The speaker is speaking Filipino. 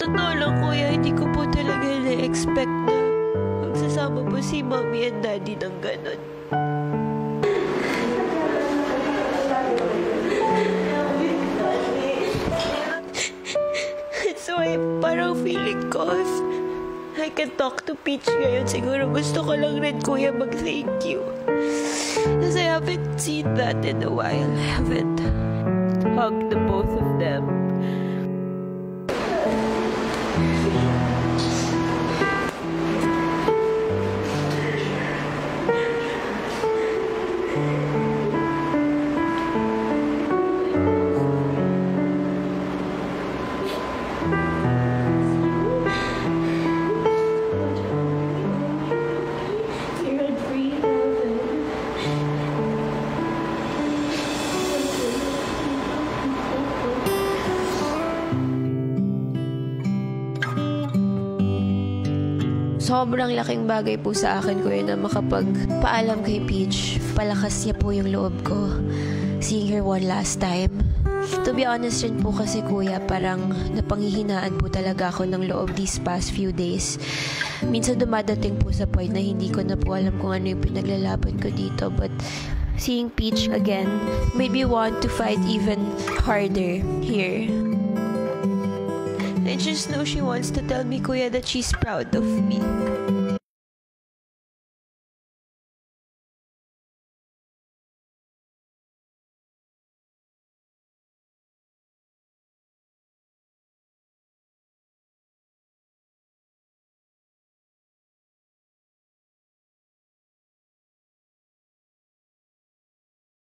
totoo lang, kuya, hindi ko po talaga na-expect na magsasama po si mommy and daddy ng ganon. So, parang feeling ko if I can talk to Peach ngayon, siguro gusto ko lang rin, kuya, mag-thank you. Because I haven't seen that in a while. I haven't hugged the both of them. Sobrang laking bagay po sa akin, kuya, na makapagpaalam kay Peach. Palakas niya po yung loob ko, seeing her one last time. To be honest rin po kasi, kuya, parang napanghihinaan po talaga ako ng loob these past few days. Minsan dumadating po sa point na hindi ko na po alam kung ano yung pinaglalaban ko dito. But seeing Peach again made me want to fight even harder here. I just know she wants to tell me, kuya, that she's proud of me.